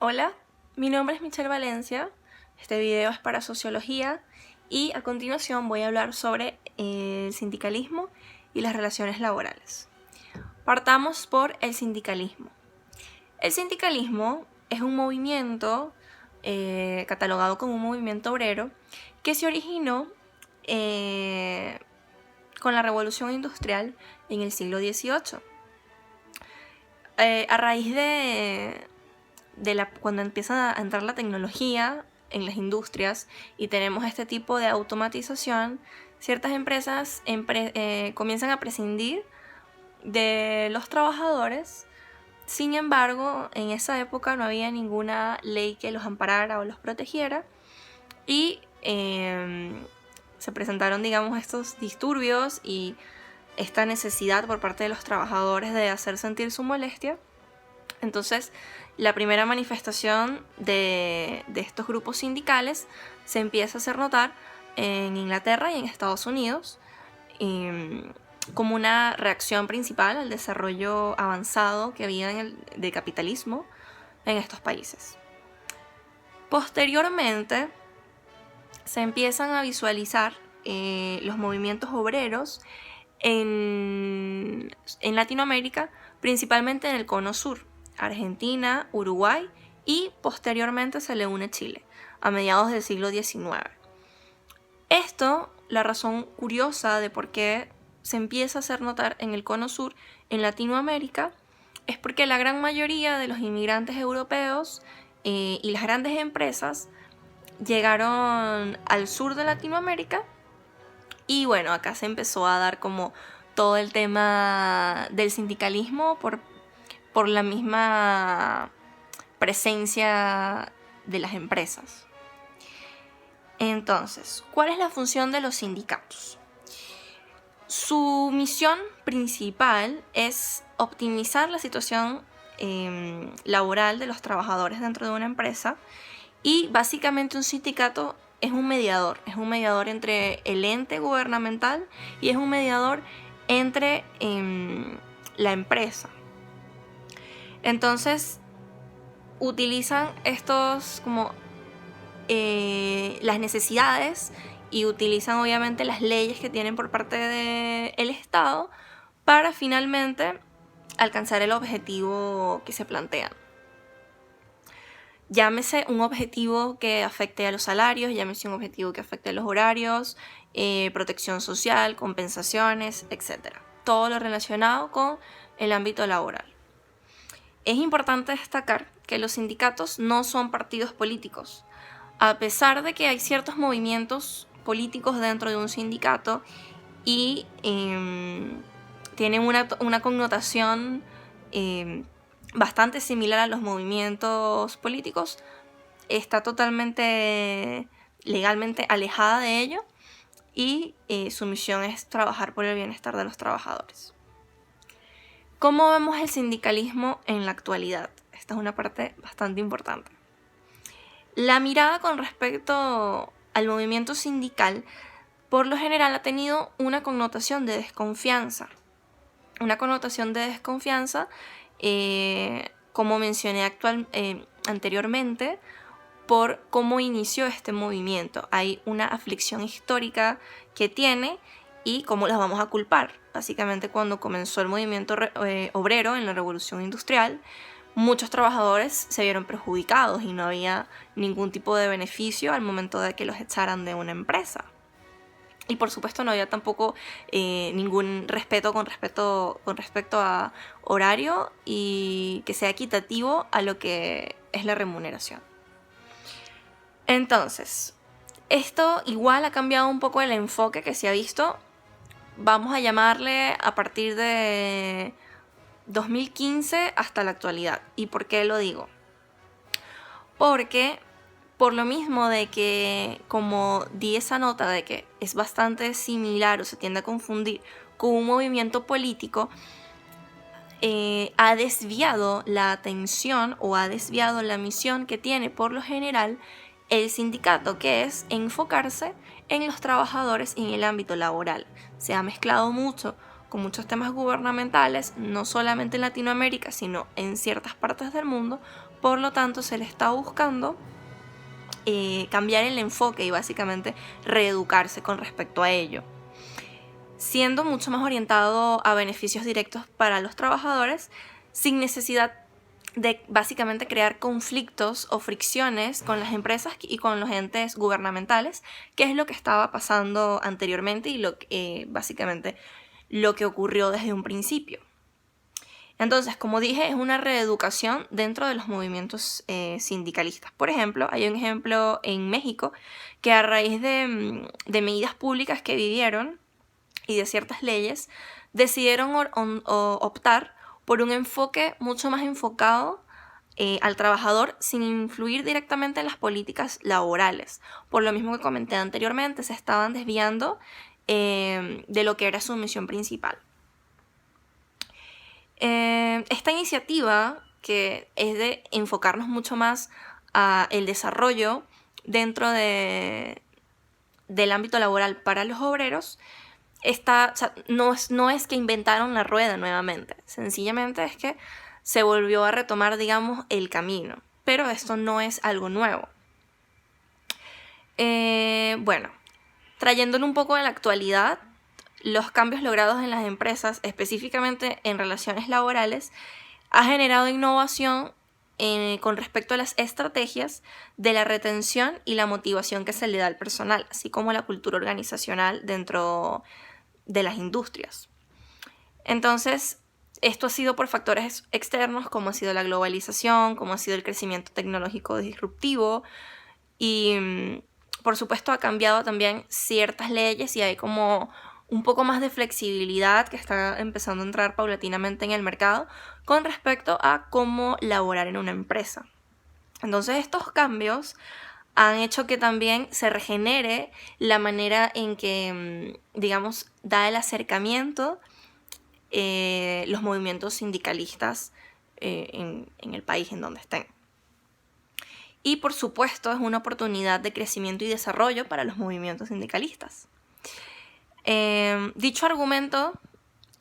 Hola, mi nombre es Michelle Valencia, este video es para Sociología y a continuación voy a hablar sobre el sindicalismo y las relaciones laborales. Partamos por el sindicalismo. El sindicalismo es un movimiento catalogado como un movimiento obrero que se originó con la Revolución Industrial en el siglo XVIII. A raíz de cuando empieza a entrar la tecnología en las industrias y tenemos este tipo de automatización, ciertas empresas comienzan a prescindir de los trabajadores. Sin embargo, en esa época no había ninguna ley que los amparara o los protegiera y se presentaron, estos disturbios y esta necesidad por parte de los trabajadores de hacer sentir su molestia. Entonces, la primera manifestación de estos grupos sindicales se empieza a hacer notar en Inglaterra y en Estados Unidos como una reacción principal al desarrollo avanzado que había de capitalismo en estos países. Posteriormente, se empiezan a visualizar los movimientos obreros en Latinoamérica, principalmente en el Cono Sur, Argentina, Uruguay y posteriormente se le une Chile, a mediados del siglo XIX. Esto, la razón curiosa de por qué se empieza a hacer notar en el Cono Sur, en Latinoamérica, es porque la gran mayoría de los inmigrantes europeos y las grandes empresas llegaron al sur de Latinoamérica y bueno, acá se empezó a dar como todo el tema del sindicalismo por la misma presencia de las empresas. Entonces, ¿cuál es la función de los sindicatos? Su misión principal es optimizar la situación laboral de los trabajadores dentro de una empresa y básicamente un sindicato es un mediador entre el ente gubernamental y es un mediador entre la empresa. Entonces, utilizan estos como las necesidades y utilizan obviamente las leyes que tienen por parte del Estado para finalmente alcanzar el objetivo que se plantean. Llámese un objetivo que afecte a los salarios, llámese un objetivo que afecte a los horarios, protección social, compensaciones, etc. Todo lo relacionado con el ámbito laboral. Es importante destacar que los sindicatos no son partidos políticos. A pesar de que hay ciertos movimientos políticos dentro de un sindicato y tienen una connotación bastante similar a los movimientos políticos, está totalmente legalmente alejada de ello y su misión es trabajar por el bienestar de los trabajadores. ¿Cómo vemos el sindicalismo en la actualidad? Esta es una parte bastante importante. La mirada con respecto al movimiento sindical, por lo general, ha tenido una connotación de desconfianza. Como mencioné anteriormente, por cómo inició este movimiento. Hay una aflicción histórica que tiene y cómo las vamos a culpar. Básicamente, cuando comenzó el movimiento obrero en la Revolución Industrial, muchos trabajadores se vieron perjudicados y no había ningún tipo de beneficio al momento de que los echaran de una empresa. Y por supuesto no había tampoco ningún respeto con respecto a horario y que sea equitativo a lo que es la remuneración. Entonces, esto igual ha cambiado un poco el enfoque que se ha visto. Vamos a llamarle a partir de 2015 hasta la actualidad. ¿Y por qué lo digo? Porque por lo mismo de que, como di esa nota de que es bastante similar o se tiende a confundir con un movimiento político, ha desviado la atención o ha desviado la misión que tiene por lo general el sindicato, que es enfocarse en los trabajadores y en el ámbito laboral. Se ha mezclado mucho con muchos temas gubernamentales, no solamente en Latinoamérica, sino en ciertas partes del mundo. Por lo tanto, se le está buscando cambiar el enfoque y básicamente reeducarse con respecto a ello, siendo mucho más orientado a beneficios directos para los trabajadores, sin necesidad de básicamente crear conflictos o fricciones con las empresas y con los entes gubernamentales, que es lo que estaba pasando anteriormente y básicamente lo que ocurrió desde un principio. Entonces, como dije, es una reeducación dentro de los movimientos sindicalistas. Por ejemplo, hay un ejemplo en México que a raíz de medidas públicas que vivieron y de ciertas leyes, decidieron optar por un enfoque mucho más enfocado al trabajador sin influir directamente en las políticas laborales. Por lo mismo que comenté anteriormente, se estaban desviando de lo que era su misión principal. Esta iniciativa, que es de enfocarnos mucho más a el desarrollo dentro del ámbito laboral para los obreros, no es que inventaron la rueda nuevamente, sencillamente es que se volvió a retomar, digamos, el camino, pero esto no es algo nuevo. Bueno, trayéndolo un poco a la actualidad, los cambios logrados en las empresas, específicamente en relaciones laborales, ha generado innovación con respecto a las estrategias de la retención y la motivación que se le da al personal, así como la cultura organizacional dentro de las industrias. Entonces, esto ha sido por factores externos, como ha sido la globalización, como ha sido el crecimiento tecnológico disruptivo y, por supuesto, ha cambiado también ciertas leyes y hay como un poco más de flexibilidad que está empezando a entrar paulatinamente en el mercado con respecto a cómo laborar en una empresa. Entonces, estos cambios han hecho que también se regenere la manera en que, digamos, da el acercamiento los movimientos sindicalistas en el país en donde estén. Y por supuesto es una oportunidad de crecimiento y desarrollo para los movimientos sindicalistas. Dicho argumento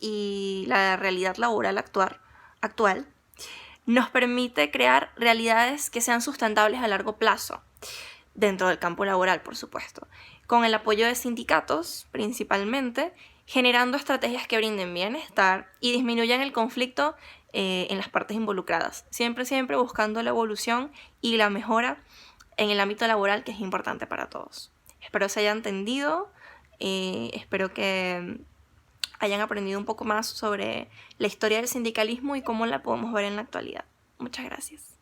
y la realidad laboral actual nos permite crear realidades que sean sustentables a largo plazo, dentro del campo laboral, por supuesto, con el apoyo de sindicatos principalmente, generando estrategias que brinden bienestar y disminuyan el conflicto en las partes involucradas, siempre buscando la evolución y la mejora en el ámbito laboral, que es importante para todos. Espero se haya entendido, espero que hayan aprendido un poco más sobre la historia del sindicalismo y cómo la podemos ver en la actualidad. Muchas gracias.